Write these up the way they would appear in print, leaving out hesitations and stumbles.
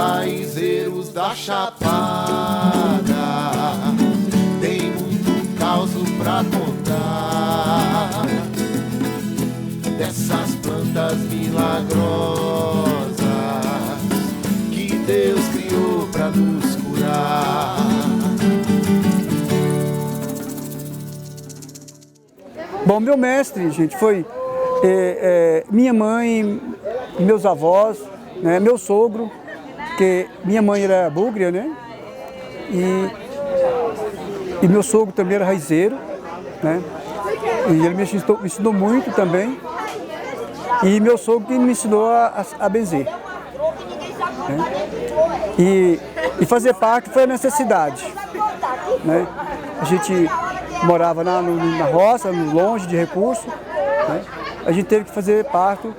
raizeiros da Chapada tem muito causo pra contar dessas plantas milagrosas que Deus criou pra nos curar. Bom, meu mestre, gente, foi minha mãe, meus avós, né, meu sogro, que minha mãe era búgria, né? E meu sogro também era raizeiro, né? E ele me ensinou muito também. E meu sogro que me ensinou a benzer. Né? E fazer parte foi a necessidade. Né? A gente morava na roça, longe de recurso. Né? A gente teve que fazer parto,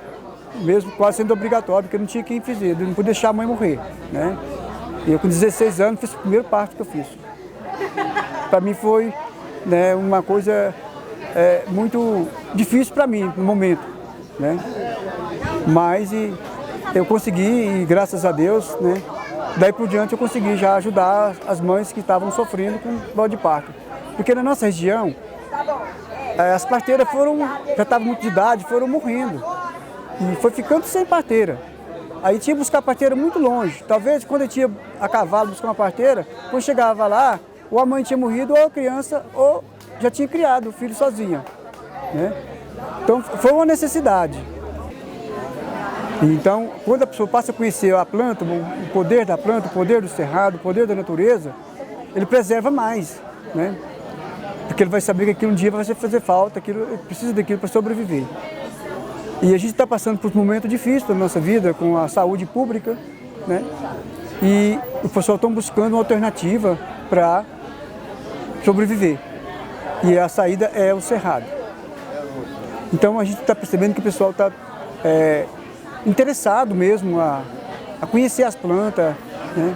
mesmo quase sendo obrigatório, porque não tinha quem fazer, não podia deixar a mãe morrer. Né? E eu com 16 anos fiz o primeiro parto que eu fiz. Para mim foi, né, uma coisa muito difícil para mim no momento. Né? Mas eu consegui, e graças a Deus, né, daí por diante eu consegui já ajudar as mães que estavam sofrendo com dor de parto. Porque na nossa região, as parteiras já estavam muito de idade, foram morrendo. E foi ficando sem parteira. Aí tinha que buscar parteira muito longe. Talvez quando eu tinha a cavalo buscar uma parteira, quando chegava lá, ou a mãe tinha morrido, ou a criança, ou já tinha criado o filho sozinha. Né? Então foi uma necessidade. Então, quando a pessoa passa a conhecer a planta, o poder da planta, o poder do cerrado, o poder da natureza, ele preserva mais. Né? Porque ele vai saber que aquilo um dia vai fazer falta, ele precisa daquilo para sobreviver. E a gente está passando por um momento difícil na nossa vida, com a saúde pública, né? E o pessoal está buscando uma alternativa para sobreviver. E a saída é o cerrado. Então a gente está percebendo que o pessoal está interessado mesmo a conhecer as plantas, né?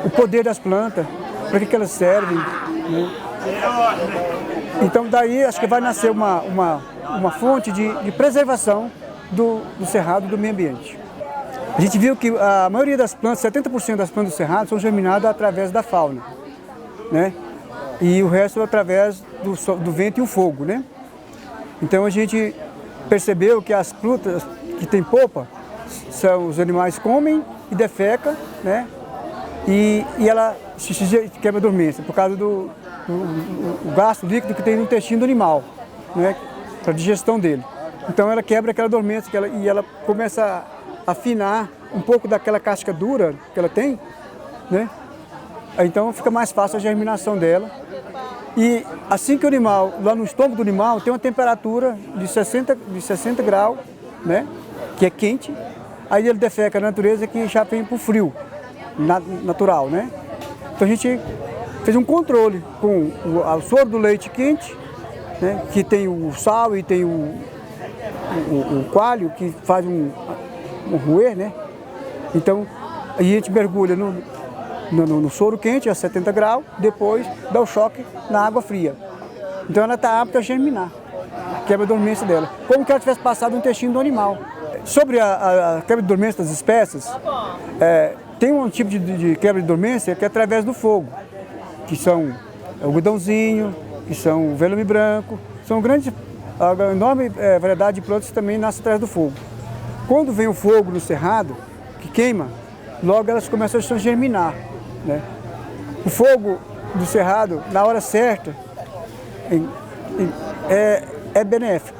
O poder das plantas, para que elas servem. Né? Então daí acho que vai nascer uma fonte de preservação do cerrado, do meio ambiente. A gente viu que a maioria das plantas, 70% das plantas do cerrado são germinadas através da fauna, né? E o resto através do vento e o fogo, né? Então a gente percebeu que as frutas que têm polpa, os animais comem e defecam, né? E ela quebra a dormência por causa do gasto líquido que tem no intestino do animal, né? Para a digestão dele. Então ela quebra aquela dormência e ela começa a afinar um pouco daquela casca dura que ela tem, né? Então fica mais fácil a germinação dela. E assim que o animal, lá no estômago do animal, tem uma temperatura de 60 graus, né? Que é quente, aí ele defeca a natureza que já vem para o frio natural, né? Então a gente fez um controle com o soro do leite quente, né, que tem o sal e tem o coalho, que faz um roer, né? Então, a gente mergulha no soro quente a 70 graus, depois dá o choque na água fria. Então ela está apta a germinar, quebra a dormência dela, como que ela tivesse passado no intestino do animal. Sobre a quebra de dormência das espécies, tem um tipo de quebra de dormência que é através do fogo, que são algodãozinho, que são velume branco, são a enorme variedade de plantas que também nascem atrás do fogo. Quando vem o fogo no cerrado, que queima, logo elas começam a germinar. Né? O do cerrado, na hora certa, é benéfico.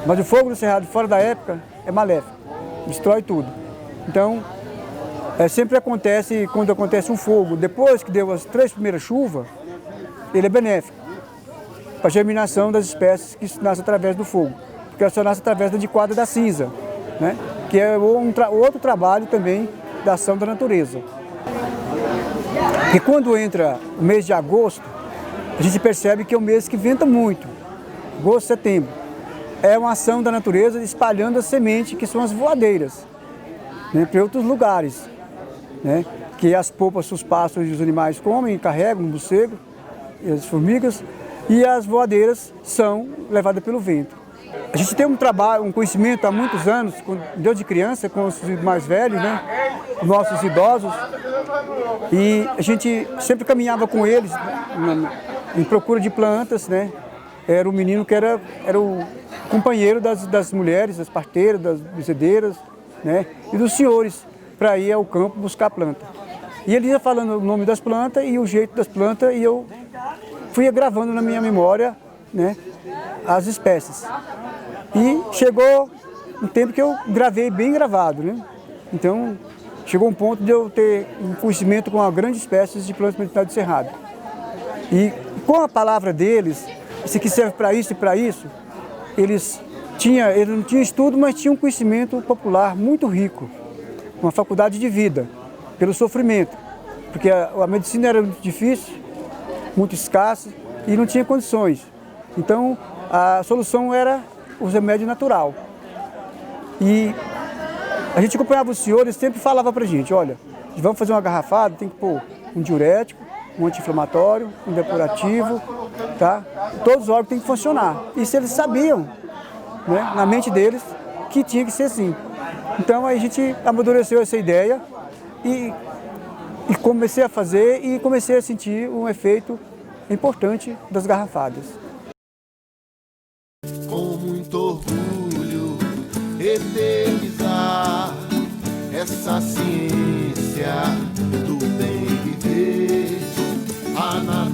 Mas o fogo do cerrado fora da época é maléfico, destrói tudo. Então, sempre acontece, quando acontece um fogo, depois que deu as 3 primeiras chuvas, ele é benéfico para a germinação das espécies que nascem através do fogo, porque ela só nasce através da liquada da cinza, né? Que é outro trabalho também da ação da natureza. E quando entra o mês de agosto, a gente percebe que é um mês que venta muito, agosto, setembro. É uma ação da natureza espalhando as sementes, que são as voadeiras, né, para outros lugares, né, que as polpas os pássaros e os animais comem, carregam, o morcego e as formigas, e as voadeiras são levadas pelo vento. A gente tem um trabalho, um conhecimento há muitos anos, desde criança, com os mais velhos, né? Nossos idosos. E a gente sempre caminhava com eles em procura de plantas, né? Era o menino que era o companheiro das mulheres, das parteiras, das bezedeiras, né? E dos senhores, para ir ao campo buscar planta. E ele ia falando o nome das plantas e o jeito das plantas, e eu fui gravando na minha memória, né, as espécies. E chegou um tempo que eu gravei bem gravado, né? Então, chegou um ponto de eu ter um conhecimento com uma grande espécie de plantas medicinais do cerrado. E com a palavra deles, isso aqui serve para isso e para isso, eles não tinham estudo, mas tinham um conhecimento popular muito rico, uma faculdade de vida, pelo sofrimento, porque a medicina era muito difícil, muito escassa e não tinha condições. Então, a solução era o remédio natural. E a gente acompanhava os senhores, sempre falava para a gente, olha, vamos fazer uma garrafada, tem que pôr um diurético, um anti-inflamatório, um depurativo, tá? Todos os órgãos têm que funcionar. Isso eles sabiam, né, na mente deles, que tinha que ser assim. Então a gente amadureceu essa ideia e comecei a fazer e comecei a sentir um efeito importante das garrafadas. Com muito orgulho, eternizar essa ciência do bem viver, a natureza.